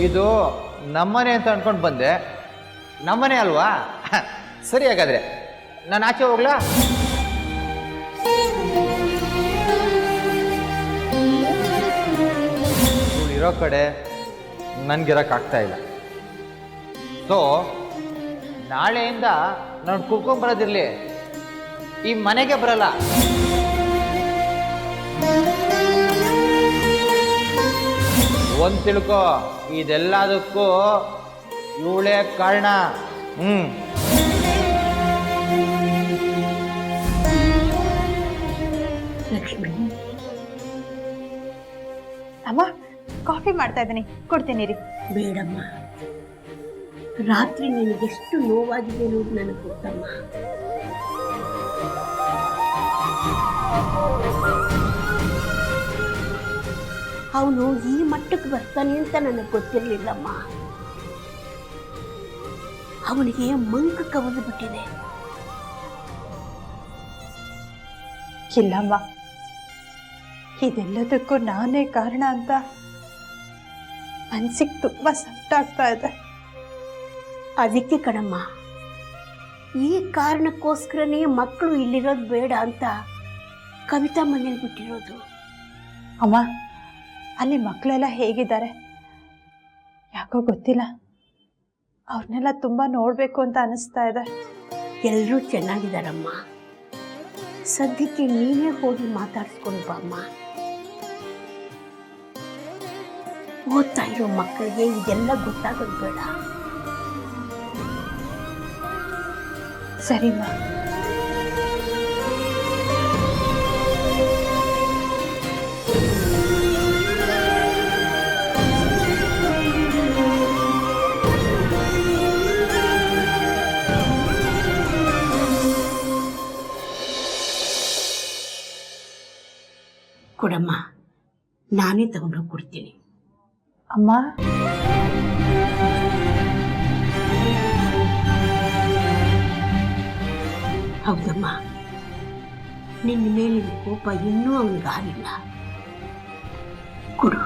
ಇದು ನಮ್ಮನೆ ಅಂತ ಅನ್ಕೊಂಡು ಬಂದೆ. ನಮ್ಮನೆ ಅಲ್ವಾ? ಸರಿ, ಹಾಗಾದ್ರೆ ನಾನು ಆಚೆ ಹೋಗ್ಲಾ? ಇರೋ ಕಡೆ ನನ್ಗಿರಕ್ಕಾಗ್ತಾ ಇಲ್ಲ. ಸೊ ನಾಳೆಯಿಂದ ನಾನು ಕುಡ್ಕೊಂಬರೋದಿರ್ಲಿ, ಈ ಮನೆಗೆ ಬರಲ್ಲ. ಒಂದ್ ತಿಳ್ಕೊ, ಇದೆಲ್ಲದಕ್ಕೂ ಇವಳೇ ಕಾರಣ. ಲಕ್ಷ್ಮಿ, ಅಮ್ಮ ಕಾಫಿ ಮಾಡ್ತಾ ಇದ್ದೀನಿ, ಕೊಡ್ತೀನಿ ರೀ. ಬೇಡಮ್ಮ, ರಾತ್ರಿ ನಿನಗೆಷ್ಟು ನೋವಾಗಿದೆ ಅನ್ನೋದು ನನಗೆ ಗೊತ್ತಮ್ಮ. ಅವನು ಈ ಮಟ್ಟಕ್ಕೆ ಬರ್ತಾನೆ ಅಂತ ನನಗೆ ಗೊತ್ತಿರಲಿಲ್ಲಮ್ಮ. ಅವನಿಗೆ ಮಂಕ ಕವಲು ಬಿಟ್ಟಿದೆ. ಇಲ್ಲಮ್ಮ, ಇದೆಲ್ಲದಕ್ಕೂ ನಾನೇ ಕಾರಣ ಅಂತ ಮನ್ಸಿಗೆ ತುಂಬ ಸಂಕಟಾಗ್ತಾ ಇದೆ. ಅದಕ್ಕೆ ಕಣಮ್ಮ, ಈ ಕಾರಣಕ್ಕೋಸ್ಕರನೇ ಮಕ್ಕಳು ಇಲ್ಲಿರೋದು ಬೇಡ ಅಂತ ಕವಿತಾ ಮನೇಲಿ ಬಿಟ್ಟಿರೋದು. ಅಮ್ಮ, ಅಲ್ಲಿ ಮಕ್ಕಳೆಲ್ಲ ಹೇಗಿದ್ದಾರೆ ಯಾಕೋ ಗೊತ್ತಿಲ್ಲ. ಅವ್ರನ್ನೆಲ್ಲ ತುಂಬ ನೋಡಬೇಕು ಅಂತ ಅನಿಸ್ತಾ ಇದೆ. ಎಲ್ಲರೂ ಚೆನ್ನಾಗಿದ್ದಾರಮ್ಮ. ಸದ್ಯಕ್ಕೆ ನೀನೇ ಹೋಗಿ ಮಾತಾಡಿಸ್ಕೊಂಡು ಬಾಮ್ಮ. ಓದ್ತಾ ಇರೋ ಮಕ್ಕಳಿಗೆ ಇದೆಲ್ಲ ಗೊತ್ತಾಗೋದು ಬೇಡ. ಸರಿಮ್ಮ. ಕೊಡಮ್ಮ, ನಾನೇ ತಗೊಂಡೋಗಿ ಕೊಡ್ತೀನಿ. ಅಮ್ಮ, ಹೌದಮ್ಮ, ನಿನ್ನ ಮೇಲಿನ ಕೋಪ ಇನ್ನೂ ಅವನಿಗೆ ಆಗಿಲ್ಲ. ಕೊಡು.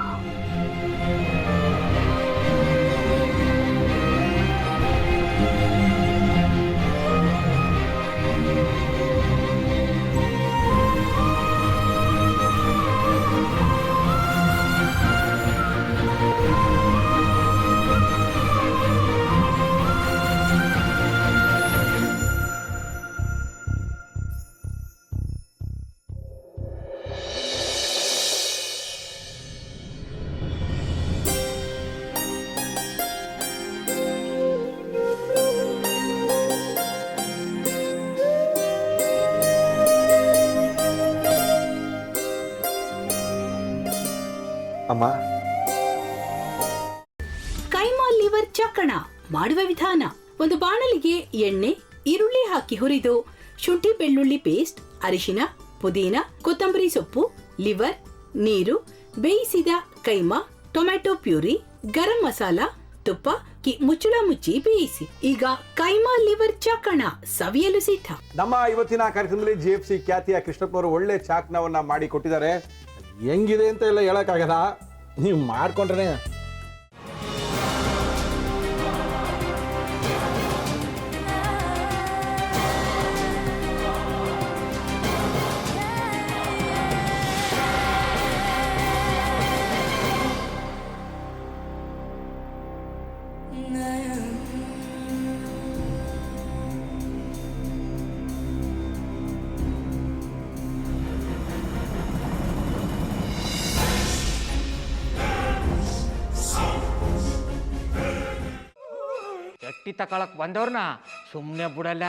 ಅಮ್ಮ, ಕೈಮಾ ಲಿವರ್ ಚಕ್ಕಣ ಮಾಡುವ ವಿಧಾನ: ಒಂದು ಬಾಣಲಿಗೆ ಎಣ್ಣೆ, ಈರುಳ್ಳಿ ಹಾಕಿ ಹುರಿದು ಶುಂಠಿ ಬೆಳ್ಳುಳ್ಳಿ ಪೇಸ್ಟ್, ಅರಿಶಿನ, ಪುದೀನ, ಕೊತ್ತಂಬರಿ ಸೊಪ್ಪು, ಲಿವರ್, ನೀರು, ಬೇಯಿಸಿದ ಕೈಮಾ, ಟೊಮ್ಯಾಟೊ ಪ್ಯೂರಿ, ಗರಂ ಮಸಾಲ, ತುಪ್ಪ ಮುಚ್ಚಳ ಮುಚ್ಚಿ ಬೇಯಿಸಿ. ಈಗ ಕೈಮಾ ಲಿವರ್ ಚಕ್ಕಣ ಸವಿಯಲು ಸಿದ್ಧ. ನಮ್ಮ ಇವತ್ತಿನ ಕಾರ್ಯಕ್ರಮದಲ್ಲಿ GFC ಖ್ಯಾತಿಯ ಕೃಷ್ಣಪ್ಪನವರು ಒಳ್ಳೆ ಚಾಕ್ನವನ್ನ ಮಾಡಿ ಕೊಟ್ಟಿದ್ದಾರೆ. ಹೆಂಗಿದೆ ಅಂತ ಎಲ್ಲ ಹೇಳಕ್ಕಾಗಲ್ಲ, ನೀವು ಮಾಡ್ಕೊಂಡ್ರೆ. ಎಟ್ಟಿ ತಕೊಳಕ್ ಬಂದವ್ರನ್ನ ಸುಮ್ಮನೆ ಬಿಡಲ್ಲ,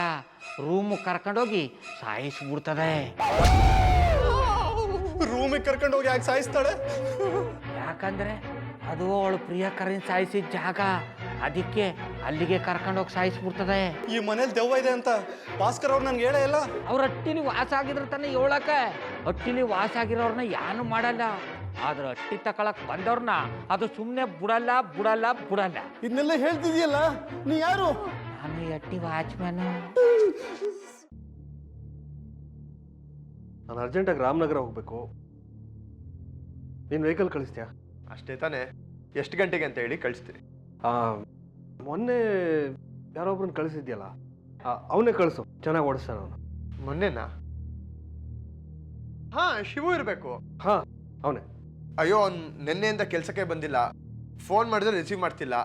ರೂಮ್ ಕರ್ಕೊಂಡೋಗಿ ಸಾಯಿಸ್ಬಿಡ್ತದೆ. ರೂಮಿಗೆ ಕರ್ಕೊಂಡೋಗಿ ಯಾಕೆ ಸಾಯಿಸ್ತಾಳೆ? ಯಾಕಂದ್ರೆ ಅದು ಅವಳು ಪ್ರಿಯಕರನ್ ಸಾಯಿಸಿದ ಜಾಗ, ಅದಕ್ಕೆ ಅಲ್ಲಿಗೆ ಕರ್ಕೊಂಡೋಗಿ ಸಾಯಿಸ್ಬಿಡ್ತದೆ. ಈ ಮನೇಲಿ ದೆವ್ವ ಇದೆ ಅಂತ ಭಾಸ್ಕರ್ ಅವ್ರು ನನ್ಗೆ ಹೇಳೇ ಇಲ್ಲ. ಅವ್ರ ಹಟ್ಟಿಲಿ ವಾಸ ಆಗಿದ್ರ ತಾನೆ ಹೇಳಕ. ಹಟ್ಟಿಲಿ ವಾಸ ಆಗಿರೋರ್ನ ಯಾನು ಮಾಡಲ್ಲ, ಆದ್ರೆ ಹಟ್ಟಿ ತಕೊಳಕ್ ಬಂದವ್ರನ್ನ ಅದು ಸುಮ್ಮನೆ ಬಿಡಲ್ಲ ಬಿಡಲ್ಲ ಬಿಡಲ್ಲ. ಇದನ್ನೆಲ್ಲ ಹೇಳ್ತಿದ್ಯಲ್ಲ, ನೀ ಯಾರು? ನಾನು ಹಟ್ಟಿ ವಾಚ್ಮ್ಯಾನ್. ನಾನು ಅರ್ಜೆಂಟಾಗಿ ರಾಮನಗರ ಹೋಗ್ಬೇಕು. ನೀನು ವೆಹಿಕಲ್ ಕಳಿಸ್ತೀಯಾ? ಅಷ್ಟೇ ತಾನೇ? ಎಷ್ಟು ಗಂಟೆಗೆ ಅಂತ ಹೇಳಿ ಕಳಿಸ್ತೀನಿ. ಮೊನ್ನೆ ಯಾರೊಬ್ರನ್ನ ಕಳಿಸಿದ್ಯಲ್ಲ ಅವನೇ ಕಳಿಸು, ಚೆನ್ನಾಗಿ ಓಡಿಸ್ತಾನ ಅವನು. ಮೊನ್ನೆನಾ? ಹಾ, ಶಿವು ಇರಬೇಕು. ಹಾ, ಅವನೇ. ಅಯ್ಯೋ, ಅವ್ನು ನಿನ್ನೆಯಿಂದ ಕೆಲಸಕ್ಕೆ ಬಂದಿಲ್ಲ. ಫೋನ್ ಮಾಡಿದ್ರೆ ರಿಸೀವ್ ಮಾಡ್ತಿಲ್ಲ.